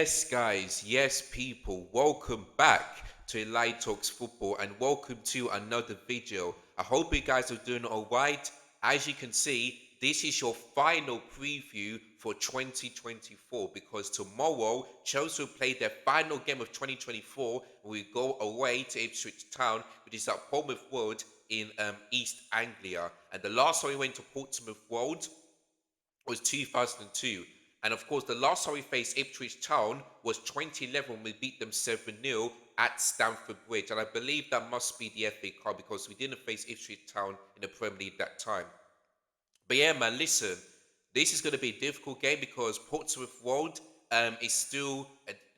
Yes, guys, yes, people, welcome back to Light Talks Football and welcome to another video. I hope you guys are doing all right. As you can see, this is your final preview for 2024 because tomorrow Chelsea will play their final game of 2024 and we go away to Ipswich Town, which is at Portsmouth Road in East Anglia. And the last time we went to Portsmouth Road was 2002. And of course, the last time we faced Ipswich Town was 2011 when we beat them 7-0 at Stamford Bridge. And I believe that must be the FA Cup because we didn't face Ipswich Town in the Premier League that time. But yeah, man, listen, this is going to be a difficult game because Portsmouth Road is still,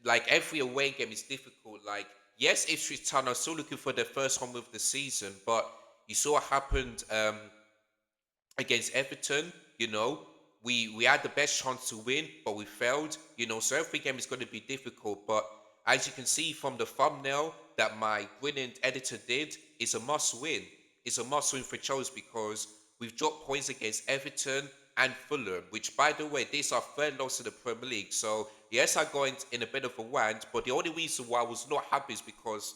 like every away game is difficult. Like, yes, Ipswich Town are still looking for their first home of the season, but you saw what happened against Everton, we had the best chance to win, but we failed, so every game is going to be difficult. But as you can see from the thumbnail that my brilliant editor did, it's a must win. It's a must win for Chelsea because we've dropped points against Everton and Fulham, which, by the way, this is our third loss in the Premier League. So, yes, I got in a bit of a rant, but the only reason why I was not happy is because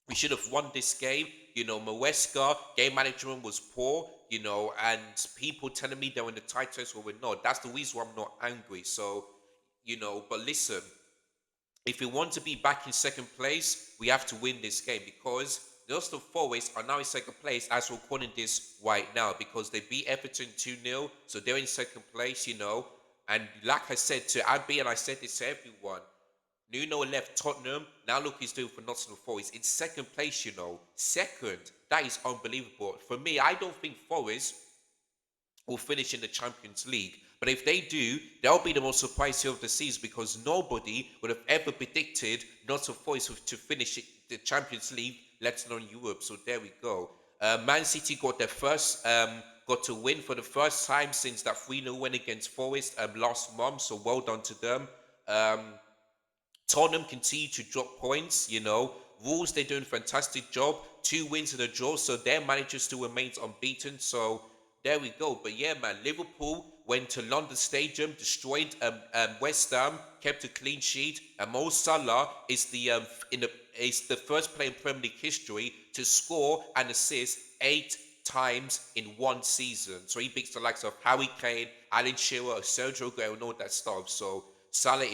we should have won this game. Maresca, game management was poor, and people telling me they were in the titles when we're not. That's the reason why I'm not angry. So, but listen, if we want to be back in second place, we have to win this game because Nottingham Forest are now in second place as we're calling this right now because they beat Everton 2-0. So they're in second place, And like I said to Abby, and I said this to everyone, Nuno left Tottenham. Now look he's doing for Nottingham Forest. In second place, Second. That is unbelievable. For me, I don't think Forest will finish in the Champions League. But if they do, they'll be the most surprising of the season because nobody would have ever predicted Nottingham Forest to finish the Champions League, let alone Europe. So there we go. Man City got their first, got to win for the first time since that 3-0 win against Forest last month. So well done to them. Tottenham continue to drop points, Wolves, they're doing a fantastic job. 2 wins and a draw, so their manager still remains unbeaten. So there we go. But yeah, man, Liverpool went to London Stadium, destroyed West Ham, kept a clean sheet. And Mo Salah is is the first player in Premier League history to score and assist 8 times in one season. So he beats the likes of Harry Kane, Alan Shearer, Sergio Aguero, and all that stuff. So Salah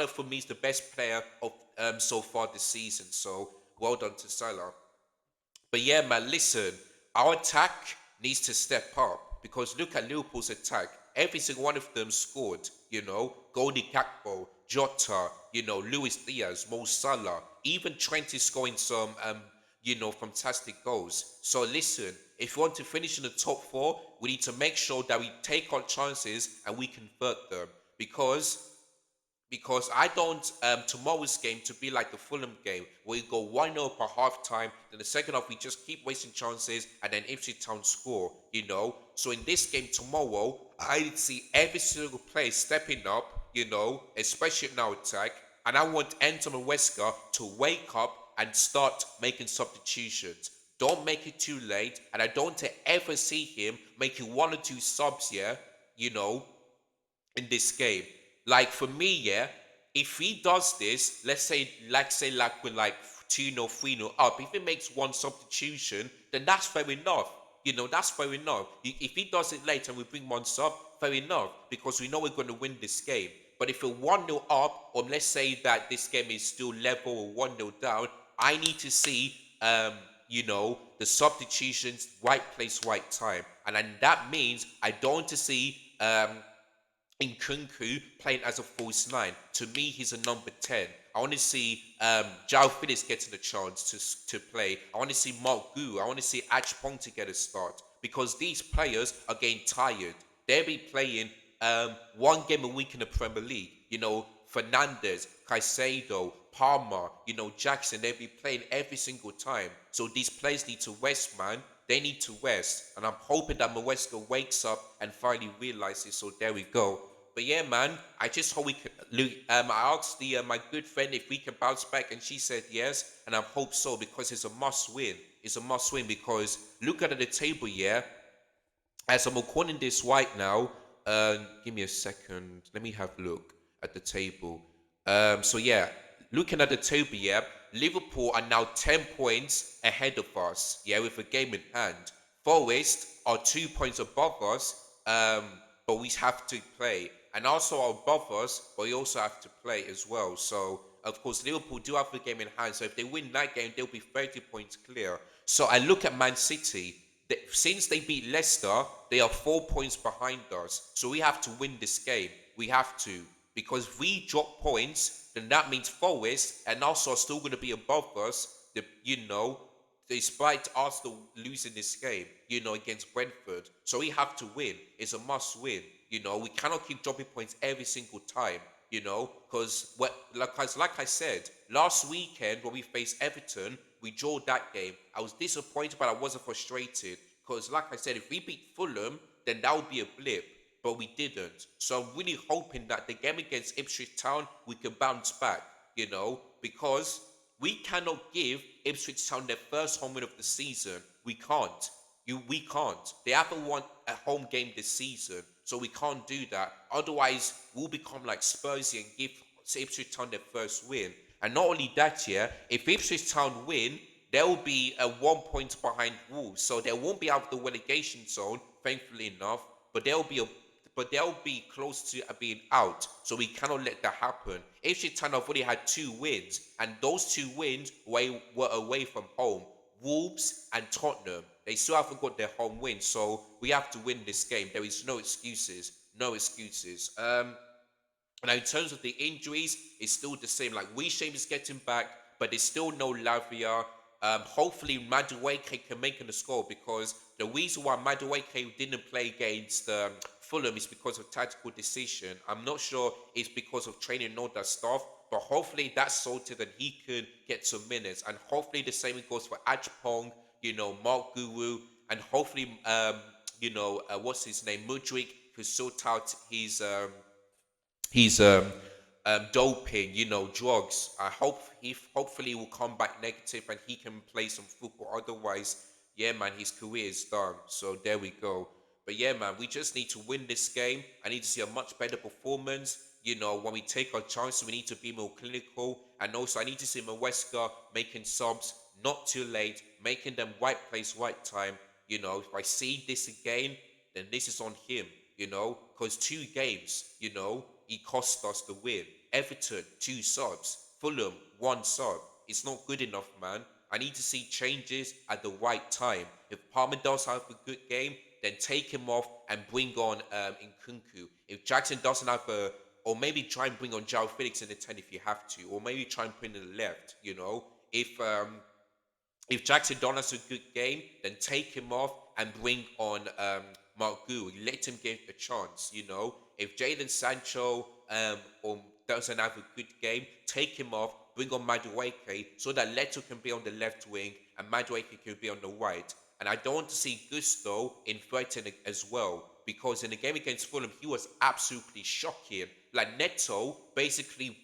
for me is the best player of so far this season. So well done to Salah. But yeah, man, listen, our attack needs to step up because look at Liverpool's attack. Every single one of them scored, Goldie Gakpo, Jota, Luis Diaz, Mo Salah. Even Trent is scoring some, fantastic goals. So listen, if we want to finish in the top 4, we need to make sure that we take our chances and we convert them because I don't tomorrow's game to be like the Fulham game where you go 1-0 per half time, then the second half we just keep wasting chances and then Ipswich Town score, So in this game tomorrow, I see every single player stepping up, especially in our attack, and I want Anton and Wesker to wake up and start making substitutions. Don't make it too late, and I don't ever see him making 1 or 2 subs here, in this game. Like for me, yeah, if he does this, let's say like we're like 2-0, 3-0 up, if he makes 1 substitution, then that's fair enough. That's fair enough. If he does it later and we bring 1 sub, fair enough, because we know we're going to win this game. But if we're 1-0 up, or let's say that this game is still level or 1-0 down, I need to see the substitutions, right place, right time. And then that means I don't want to see Nkunku playing as a false 9. To me, he's a number 10. I want to see João Phillips getting a chance to play. I want to see Mark Gu. I want to see Achpong to get a start. Because these players are getting tired. They'll be playing 1 game a week in the Premier League. Fernandes, Caicedo, Palmer, Jackson, they'll be playing every single time. So these players need to rest, man. They need to rest. And I'm hoping that Maresca wakes up and finally realizes. So there we go. But yeah, man, I just hope we can. I asked my good friend if we can bounce back, and she said yes, and I hope so because it's a must win. It's a must win because look at the table, yeah. As I'm recording this right now, give me a second. Let me have a look at the table. So yeah, looking at the table, yeah, Liverpool are now 10 points ahead of us, yeah, with a game in hand. Forest are 2 points above us, but we have to play. And also are above us, but we also have to play as well. So of course Liverpool do have the game in hand. So if they win that game, they'll be 30 points clear. So I look at Man City. Since they beat Leicester, they are 4 points behind us. So we have to win this game. We have to. Because if we drop points, then that means Forest and Arsenal are still going to be above us, despite Arsenal losing this game, against Brentford. So we have to win. It's a must win. We cannot keep dropping points every single time, because like I said, last weekend when we faced Everton, we drew that game. I was disappointed, but I wasn't frustrated. Because like I said, if we beat Fulham, then that would be a blip, but we didn't. So I'm really hoping that the game against Ipswich Town, we can bounce back, because we cannot give Ipswich Town their first home win of the season. We can't. We can't. They haven't won a home game this season, so we can't do that. Otherwise, we'll become like Spursy and give Ipswich Town their first win. And not only that, yeah, if Ipswich Town win, they'll be 1 point behind Wolves, so they won't be out of the relegation zone, thankfully enough. But they'll be close to being out, so we cannot let that happen. Ipswich Town have already had 2 wins, and those 2 wins were away from home. Wolves and Tottenham, they still haven't got their home win, so we have to win this game. There is no excuses, no excuses. Now, in terms of the injuries, it's still the same. Like, Wishaim is getting back, but there's still no Lavia. Hopefully, Madueke can make a score, because the reason why Madueke didn't play against Fulham is because of tactical decision. I'm not sure it's because of training and all that stuff, but hopefully that's sorted and he could get some minutes. And hopefully the same goes for Ajpong, Mark Guru, and hopefully, what's his name, Mudrik, could sort out his doping, drugs. Hopefully he will come back negative and he can play some football. Otherwise, yeah, man, his career is done. So there we go. But yeah, man, we just need to win this game. I need to see a much better performance. When we take our chances, we need to be more clinical. And also, I need to see Maweska making subs not too late, making them right place, right time. If I see this again, then this is on him, because 2 games, he cost us the win. Everton, 2 subs. Fulham, 1 sub. It's not good enough, man. I need to see changes at the right time. If Palmer does have a good game, then take him off and bring on Nkunku. If Jackson doesn't have or maybe try and bring on João Felix in the 10 if you have to, or maybe try and put in the left, if Jackson Don has a good game, then take him off and bring on Mark Gu. Let him get a chance, If Jadon Sancho or doesn't have a good game, take him off, bring on Madueke so that Leto can be on the left wing and Madueke can be on the right. And I don't want to see Gusto in Brighton as well, because in the game against Fulham, he was absolutely shocking. Like, Neto basically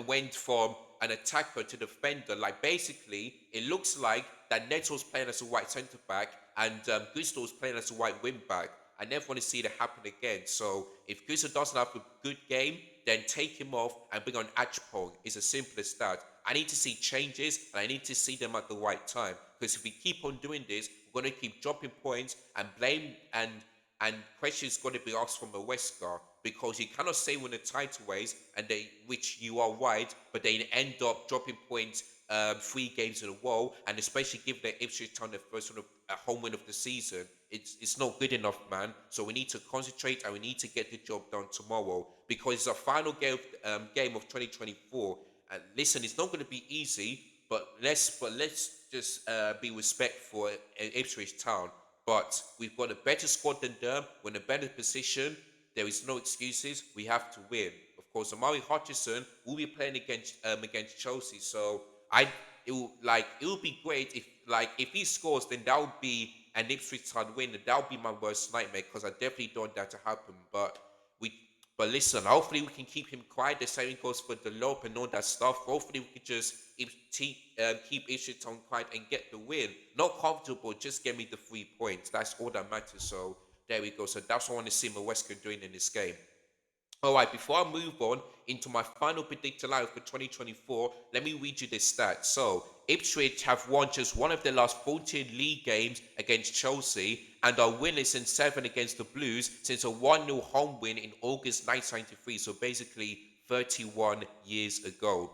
went from an attacker to defender. Like, basically, it looks like that Neto's playing as a right centre back and Gusto's playing as a right wing back. I never want to see that happen again. So if Gusto doesn't have a good game, then take him off and bring on Achpong. It's as simple as that. I need to see changes and I need to see them at the right time. Because if we keep on doing this, we're going to keep dropping points and blame and questions going to be asked from Maweska, because you cannot say win the title ways and which you are right, but they end up dropping points 3 games in a row, and especially given that Ipswich Town their first sort of home win of the season, it's not good enough, man. So we need to concentrate and we need to get the job done tomorrow, because it's our final game of 2024. And listen, it's not going to be easy, but let's just be respectful for Ipswich Town. But we've got a better squad than them. We're in a better position. There is no excuses. We have to win. Of course, Amari Hutchison will be playing against Chelsea. So it would be great if he scores, then that would be an Ipswich Town win, and that would be my worst nightmare, because I definitely don't want that to happen. We but listen, hopefully we can keep him quiet. The same goes for the Lope and all that stuff. Hopefully we can just keep Ipswich Town quiet and get the win. Not comfortable, just get me the 3 points. That's all that matters. So there we go. So that's what I want to see Maweska doing in this game. All right, before I move on into my final predictor line for 2024, let me read you this stat. So, Ipswich have won just one of their last 14 league games against Chelsea and are winless in 7 against the Blues since a 1-0 home win in August 1993, so basically 31 years ago.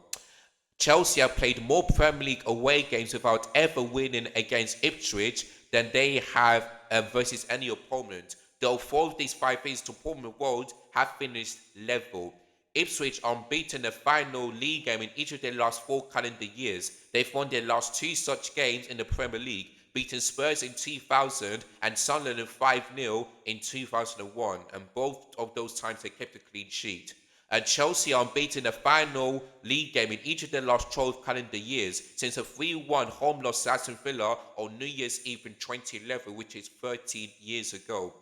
Chelsea have played more Premier League away games without ever winning against Ipswich than they have versus any opponent. Though 4 of these 5 visits to Portman Road have finished level. Ipswich are unbeaten in the final league game in each of their last 4 calendar years. They've won their last 2 such games in the Premier League, beating Spurs in 2000 and Sunderland 5-0 in 2001, and both of those times they kept a clean sheet. And Chelsea are unbeaten in the final league game in each of their last 12 calendar years since a 3-1 home loss to Aston Villa on New Year's Eve in 2011, which is 13 years ago.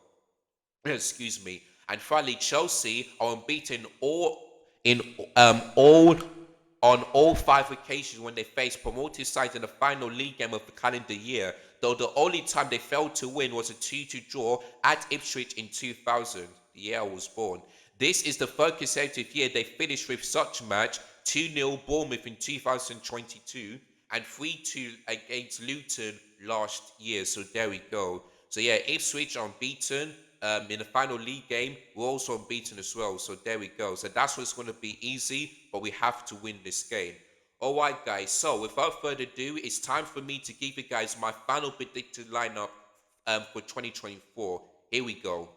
Excuse me. And finally, Chelsea are unbeaten in all on all 5 occasions when they faced promoted sides in the final league game of the calendar year, though the only time they failed to win was a 2-2 draw at Ipswich in 2000, the year I was born. This is the third consecutive year they finished with such match: 2-0 Bournemouth in 2022 and 3-2 against Luton last year. So there we go. So yeah, Ipswich are unbeaten in the final league game. We're also unbeaten as well. So there we go. So that's what's going to be easy, but we have to win this game. All right, guys. So without further ado, it's time for me to give you guys my final predicted lineup for 2024. Here we go.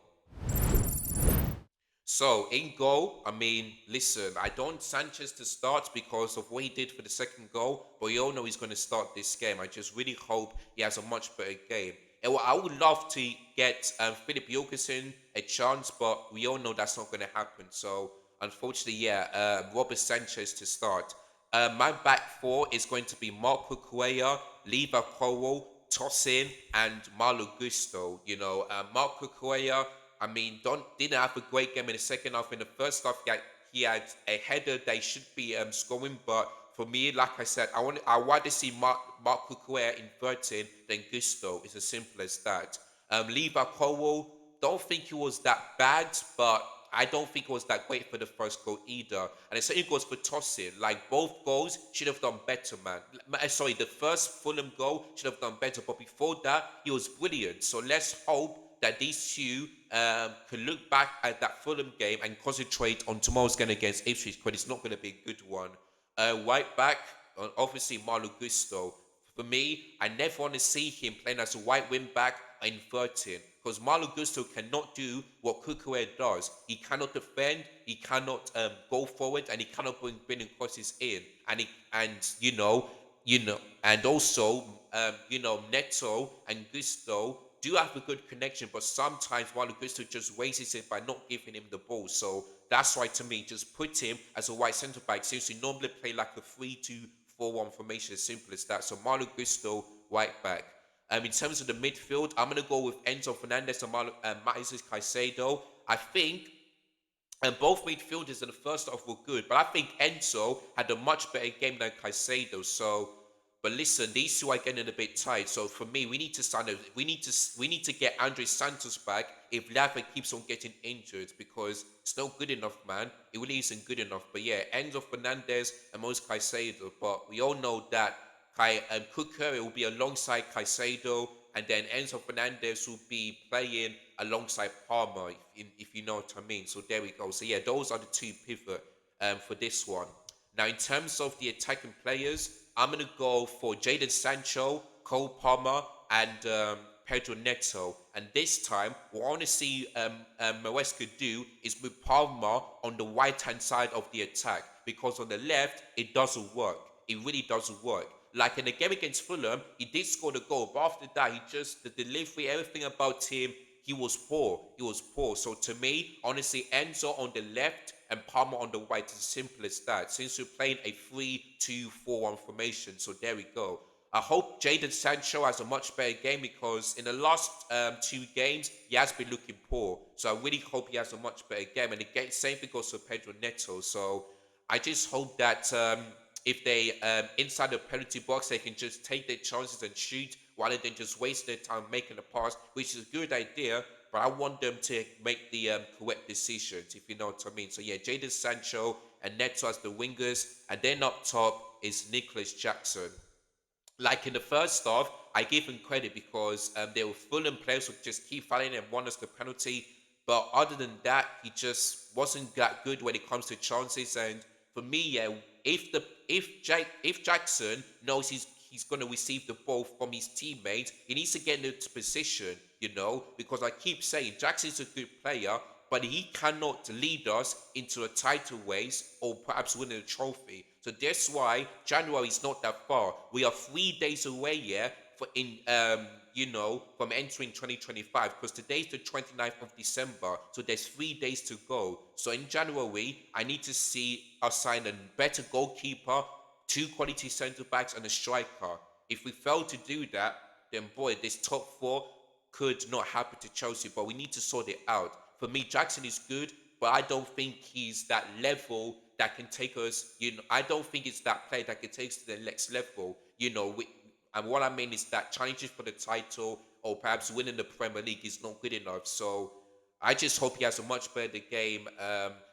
So in goal, I mean, listen, I don't want Sanchez to start because of what he did for the second goal, but we all know he's going to start this game. I just really hope he has a much better game. And I would love to get Philip Jorgensen a chance, but we all know that's not going to happen. So unfortunately, yeah, Robert Sanchez to start. My back four is going to be Marco Cuellar, Leva Coro, Tosin, and Malo Gusto. You know, Marco Cuellar, I mean, didn't have a great game in the second half. In the first half, he had a header they should be scoring, but for me, like I said, I want to see Marco Cuellar inverting than Gusto. It's as simple as that. Leva Coro, don't think he was that bad, but I don't think it was that great for the first goal either. And the same goes for Tosin. Like, both goals should have done better, man. Sorry, the first Fulham goal should have done better, but before that, he was brilliant. So let's hope that these two can look back at that Fulham game and concentrate on tomorrow's game against Ipswich, because it's not going to be a good one. Right back, obviously Malo Gusto. For me, I never want to see him playing as a white wing back inverting, because Malo Gusto cannot do what Kukurea does. He cannot defend, he cannot go forward, and he cannot bring crosses in. And also, Neto and Gusto do have a good connection, but sometimes Malo Gusto just wastes it by not giving him the ball. So that's why, to me, just put him as a white centre back, since he normally play like a 3-2-4-1 formation, as simple as that. So Malo Gusto, white back. In terms of the midfield, I'm going to go with Enzo Fernandez and Matheus Caicedo. I think both midfielders in the first half were good, but I think Enzo had a much better game than Caicedo. So, but listen, these two are getting a bit tight. So for me, we need to sign. We need to get Andre Santos back if Lava keeps on getting injured, because it's not good enough, man. It really isn't good enough. But yeah, Enzo Fernandez and Moise Caicedo. But we all know that Cucurella will be alongside Caicedo, and then Enzo Fernandez will be playing alongside Palmer, if you know what I mean. So there we go. So yeah, those are the two pivot for this one. Now, in terms of the attacking players, I'm going to go for Jadon Sancho, Cole Palmer, and Pedro Neto. And this time, what I want to see Maresca do is put Palmer on the right-hand side of the attack, because on the left, it doesn't work. It really doesn't work. Like in the game against Fulham, he did score the goal, but after that, the delivery, everything about him, he was poor. He was poor. So to me, honestly, Enzo on the left and Palmer on the right, is as simple as that, since we're playing a 3-2-4-1 formation. So there we go. I hope Jadon Sancho has a much better game, because in the last 2 games, he has been looking poor. So I really hope he has a much better game. And again, same thing goes for Pedro Neto. So I just hope that if they inside the penalty box, they can just take their chances and shoot, rather than just waste their time making a pass, which is a good idea. but I want them to make the correct decisions, if you know what I mean. So yeah, Jadon Sancho and Neto as the wingers, and then up top is Nicholas Jackson. Like in the first half, I give him credit because they were Fulham players who just keep fouling and won us the penalty. But other than that, he just wasn't that good when it comes to chances. And for me, yeah, if Jackson knows he's gonna receive the ball from his teammates, he needs to get into position, because I keep saying Jackson's a good player, but he cannot lead us into a title race or perhaps winning a trophy. So that's why January is not that far. We are 3 days away, yeah, from entering 2025, because today's the 29th of December, so there's 3 days to go. So in January, I need to see us sign a better goalkeeper, two quality centre backs, and a striker. If we fail to do that, then boy, this top four could not happen to Chelsea, but we need to sort it out. For me, Jackson is good, but I don't think he's that level that can take us, I don't think it's that player that can take us to the next level, and what I mean is that challenges for the title or perhaps winning the Premier League is not good enough. So I just hope he has a much better game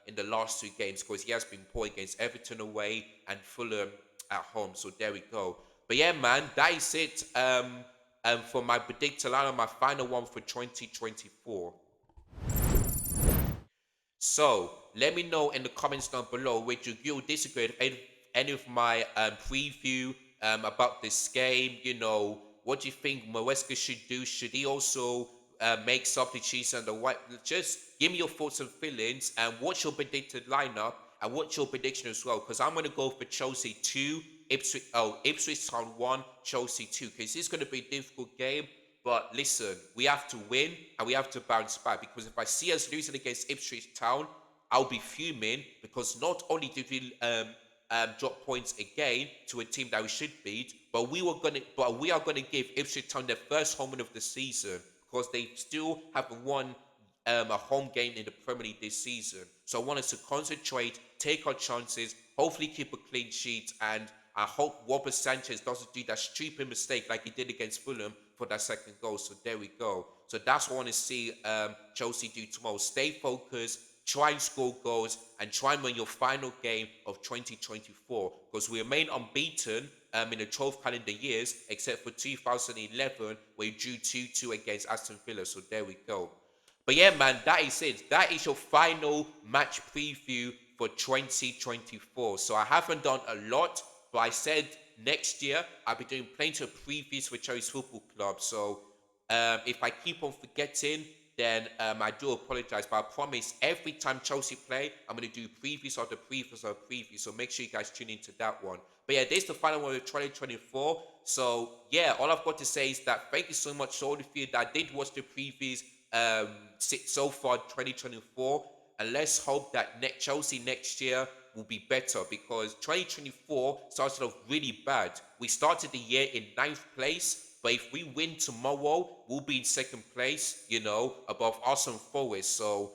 in the last 2 games, because he has been poor against Everton away and Fulham at home. So there we go. But yeah, man, that is it for my predictor line, my final one for 2024. So let me know in the comments down below which you agree or disagree with any of my preview about this game. What do you think Maresca should do? Should he also make substitutions and the white? Just give me your thoughts and feelings, and what's your predicted lineup, and what's your prediction as well? Because I'm going to go for Chelsea 2, Ipswich Town 1, Chelsea 2, because it's going to be a difficult game. But listen, we have to win and we have to bounce back, because if I see us losing against Ipswich Town, I'll be fuming, because not only did we drop points again to a team that we should beat, but we are gonna give Ipswich Town their first home win of the season, because they still haven't won a home game in the Premier League this season. So I want us to concentrate, take our chances, hopefully keep a clean sheet, and I hope Robert Sanchez doesn't do that stupid mistake like he did against Fulham for that second goal. So there we go. So that's what I want to see Chelsea do tomorrow. Stay focused, try and score goals, and try and win your final game of 2024. Because we remain unbeaten in the 12 calendar years, except for 2011, where we drew 2-2 against Aston Villa. So there we go. But yeah, man, that is it. That is your final match preview for 2024. So I haven't done a lot, but I said next year I'll be doing plenty of previews for Chelsea Football Club. So if I keep on forgetting, then I do apologize. But I promise every time Chelsea play, I'm going to do previews of the previews of the previews. So make sure you guys tune into that one. But yeah, this is the final one of 2024. So yeah, all I've got to say is that thank you so much to all of you that did watch the previews so far 2024. And let's hope that Chelsea next year will be better, because 2024 started off really bad. We started the year in 9th place, but if we win tomorrow, we'll be in 2nd place, above Arsenal Forest. So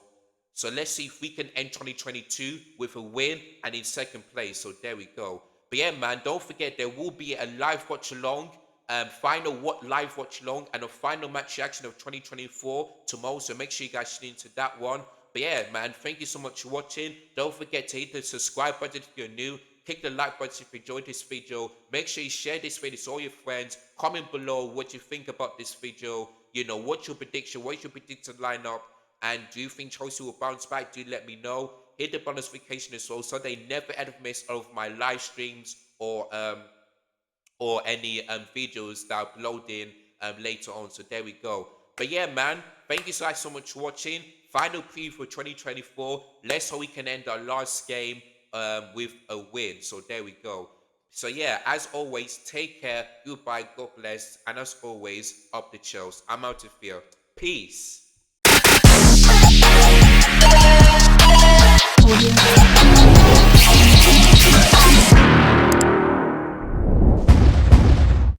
let's see if we can end 2022 with a win and in 2nd place. So there we go. But yeah, man, don't forget there will be a live watch along, live watch along, and a final match reaction of 2024 tomorrow. So make sure you guys tune into that one. But yeah, man, thank you so much for watching. Don't forget to hit the subscribe button if you're new. Click the like button if you enjoyed this video. Make sure you share this video to all your friends. Comment below what you think about this video. What's your prediction? What's your predicted lineup? And do you think Chelsea will bounce back? Do let me know. Hit the bell notification as well, so they never ever miss all of my live streams or any videos that I upload in later on. So there we go. But yeah, man, thank you guys so much for watching. Final preview for 2024. Let's hope we can end our last game with a win. So there we go. So yeah, as always, take care. Goodbye. God bless. And as always, up the Chelsea. I'm out of here. Peace. Audio